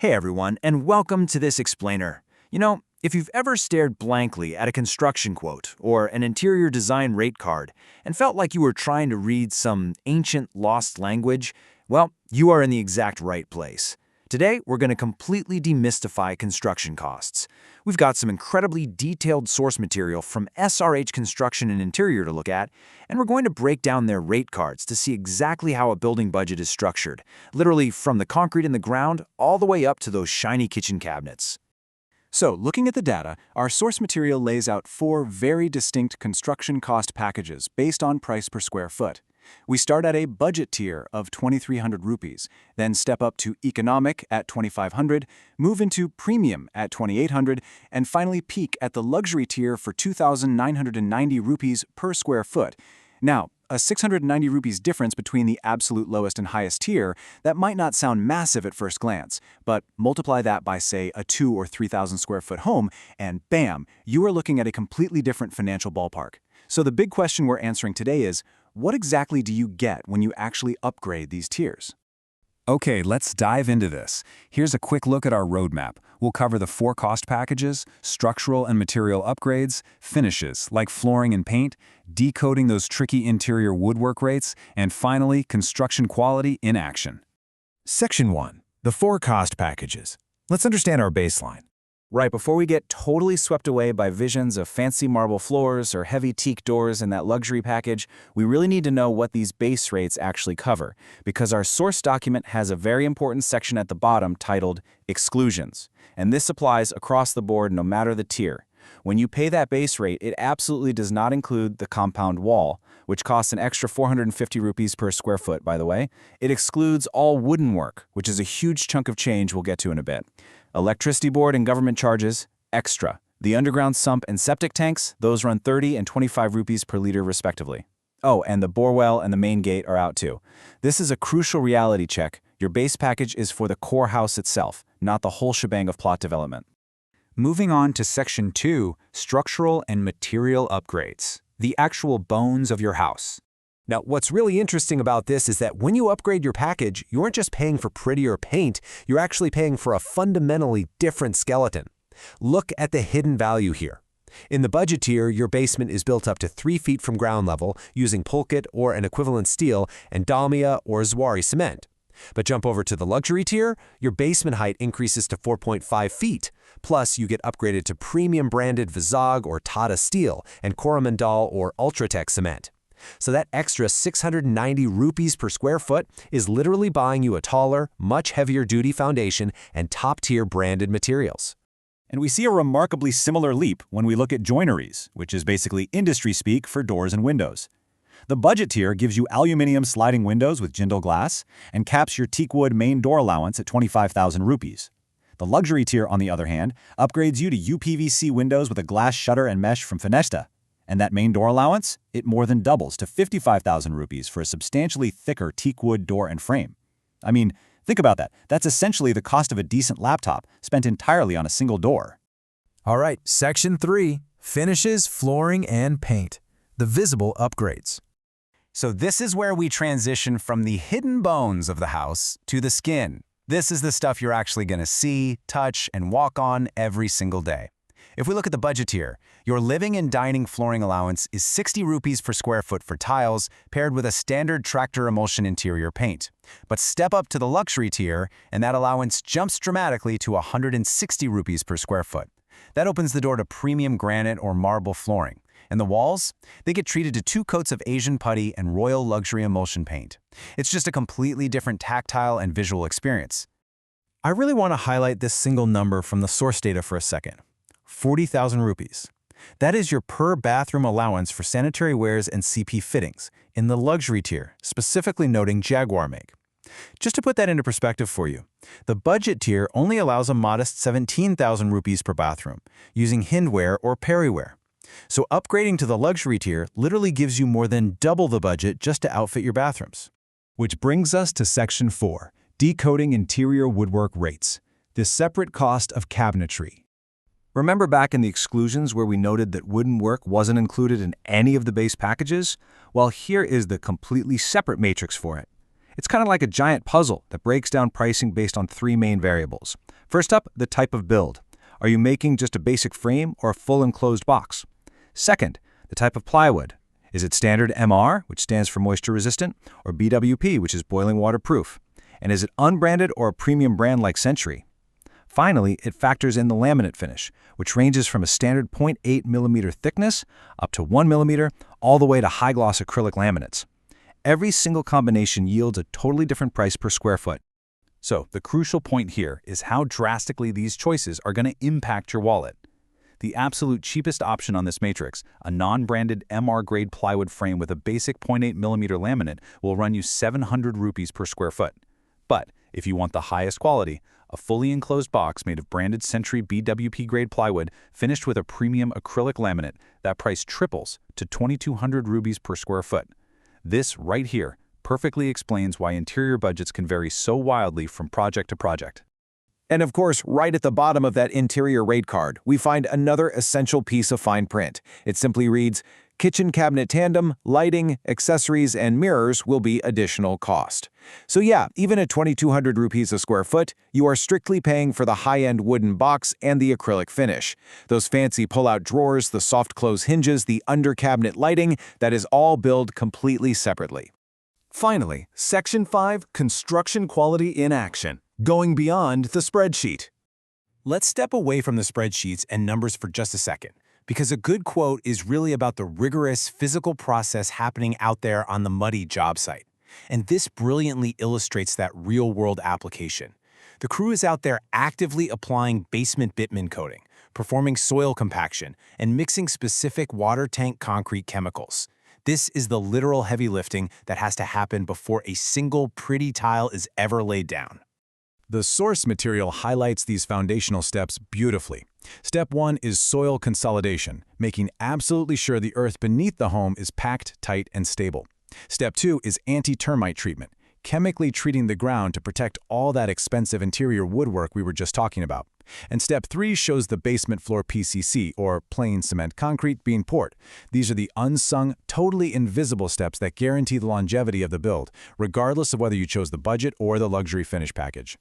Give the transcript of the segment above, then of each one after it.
Hey everyone, and welcome to this explainer. If you've ever stared blankly at a construction quote or an interior design rate card and felt like you were trying to read some ancient lost language, well, you are in the exact right place. Today, we're going to completely demystify construction costs. We've got some incredibly detailed source material from SRH Construction and Interior to look at, and we're going to break down their rate cards to see exactly how a building budget is structured, literally from the concrete in the ground all the way up to those shiny kitchen cabinets. So, looking at the data, our source material lays out four very distinct construction cost packages based on price per square foot. We start at a budget tier of 2,300 rupees, then step up to economic at 2,500, move into premium at 2,800, and finally peak at the luxury tier for 2,990 rupees per square foot. Now, a 690 rupees difference between the absolute lowest and highest tier, that might not sound massive at first glance, but multiply that by, say, a 2,000 or 3,000 square foot home, and bam, you are looking at a completely different financial ballpark. So the big question we're answering today is, what exactly do you get when you actually upgrade these tiers? Okay, let's dive into this. Here's a quick look at our roadmap. We'll cover the four cost packages, structural and material upgrades, finishes like flooring and paint, decoding those tricky interior woodwork rates, and finally, construction quality in action. Section 1. The four cost packages. Let's understand our baseline. Right before we get totally swept away by visions of fancy marble floors or heavy teak doors in that luxury package, we really need to know what these base rates actually cover, because our source document has a very important section at the bottom titled Exclusions, and this applies across the board no matter the tier. When you pay that base rate, it absolutely does not include the compound wall, which costs an extra 450 rupees per square foot, by the way. It excludes all wooden work, which is a huge chunk of change we'll get to in a bit. Electricity board and government charges, extra. The underground sump and septic tanks, those run 30 and 25 rupees per liter respectively. Oh, and the borewell and the main gate are out too. This is a crucial reality check. Your base package is for the core house itself, not the whole shebang of plot development. Moving on to Section 2, Structural and Material Upgrades. The actual bones of your house. Now, what's really interesting about this is that when you upgrade your package, you aren't just paying for prettier paint, you're actually paying for a fundamentally different skeleton. Look at the hidden value here. In the budget tier, your basement is built up to 3 feet from ground level using pulkit or an equivalent steel and dalmia or Zuari cement. But jump over to the luxury tier, your basement height increases to 4.5 feet. Plus, you get upgraded to premium branded Vizag or Tata steel and Coromandel or Ultratech cement. So that extra 690 rupees per square foot is literally buying you a taller, much heavier duty foundation and top-tier branded materials. And we see a remarkably similar leap when we look at joineries, which is basically industry speak for doors and windows. The budget tier gives you aluminum sliding windows with Jindal glass and caps your teakwood main door allowance at 25,000 rupees. The luxury tier, on the other hand, upgrades you to UPVC windows with a glass shutter and mesh from Fenesta. And that main door allowance, it more than doubles to 55,000 rupees for a substantially thicker teakwood door and frame. I mean, think about that. That's essentially the cost of a decent laptop spent entirely on a single door. All right, Section 3, Finishes, Flooring, and Paint. The visible upgrades. So this is where we transition from the hidden bones of the house to the skin. This is the stuff you're actually going to see, touch, and walk on every single day. If we look at the budget tier, your living and dining flooring allowance is 60 rupees per square foot for tiles, paired with a standard tractor emulsion interior paint. But step up to the luxury tier, and that allowance jumps dramatically to 160 rupees per square foot. That opens the door to premium granite or marble flooring. And the walls? They get treated to 2 coats of Asian putty and royal luxury emulsion paint. It's just a completely different tactile and visual experience. I really want to highlight this single number from the source data for a second. 40,000 rupees. That is your per bathroom allowance for sanitary wares and CP fittings in the luxury tier, specifically noting Jaguar make. Just to put that into perspective for you, the budget tier only allows a modest 17,000 rupees per bathroom, using Hindware or Perryware. So upgrading to the luxury tier literally gives you more than double the budget just to outfit your bathrooms. Which brings us to Section 4, Decoding Interior Woodwork Rates, the separate cost of cabinetry. Remember back in the exclusions where we noted that wooden work wasn't included in any of the base packages? Well, here is the completely separate matrix for it. It's kind of like a giant puzzle that breaks down pricing based on 3 main variables: First up, the type of build. Are you making just a basic frame or a full enclosed box? Second, the type of plywood. Is it standard MR, which stands for moisture resistant, or BWP, which is boiling waterproof? And is it unbranded or a premium brand like Century? Finally, it factors in the laminate finish, which ranges from a standard 0.8 millimeter thickness up to 1 millimeter, all the way to high-gloss acrylic laminates. Every single combination yields a totally different price per square foot. So, the crucial point here is how drastically these choices are going to impact your wallet. The absolute cheapest option on this matrix, a non-branded MR-grade plywood frame with a basic 0.8 millimeter laminate, will run you 700 rupees per square foot. But if you want the highest quality, a fully enclosed box made of branded Century BWP-grade plywood finished with a premium acrylic laminate, that price triples to 2,200 rupees per square foot. This right here perfectly explains why interior budgets can vary so wildly from project to project. And of course, right at the bottom of that interior rate card, we find another essential piece of fine print. It simply reads, kitchen cabinet tandem, lighting, accessories, and mirrors will be additional cost. So yeah, even at 2,200 rupees a square foot, you are strictly paying for the high-end wooden box and the acrylic finish. Those fancy pull-out drawers, the soft close hinges, the under-cabinet lighting, that is all billed completely separately. Finally, Section 5, Construction Quality in Action. Going beyond the spreadsheet. Let's step away from the spreadsheets and numbers for just a second, because a good quote is really about the rigorous physical process happening out there on the muddy job site. And this brilliantly illustrates that real-world application. The crew is out there actively applying basement bitumen coating, performing soil compaction, and mixing specific water tank concrete chemicals. This is the literal heavy lifting that has to happen before a single pretty tile is ever laid down. The source material highlights these foundational steps beautifully. Step 1 is soil consolidation, making absolutely sure the earth beneath the home is packed, tight, and stable. Step 2 is anti-termite treatment, chemically treating the ground to protect all that expensive interior woodwork we were just talking about. And Step 3 shows the basement floor PCC, or plain cement concrete, being poured. These are the unsung, totally invisible steps that guarantee the longevity of the build, regardless of whether you chose the budget or the luxury finish package.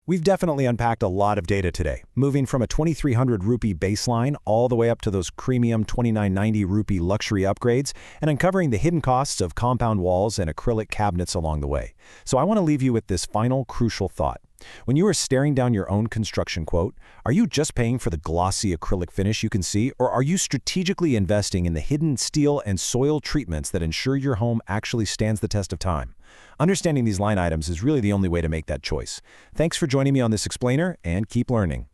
We've definitely unpacked a lot of data today, moving from a 2,300 rupee baseline all the way up to those premium 2,990 rupee luxury upgrades, and uncovering the hidden costs of compound walls and acrylic cabinets along the way. So I want to leave you with this final crucial thought. When you are staring down your own construction quote, are you just paying for the glossy acrylic finish you can see, or are you strategically investing in the hidden steel and soil treatments that ensure your home actually stands the test of time? Understanding these line items is really the only way to make that choice. Thanks for joining me on this explainer, and keep learning.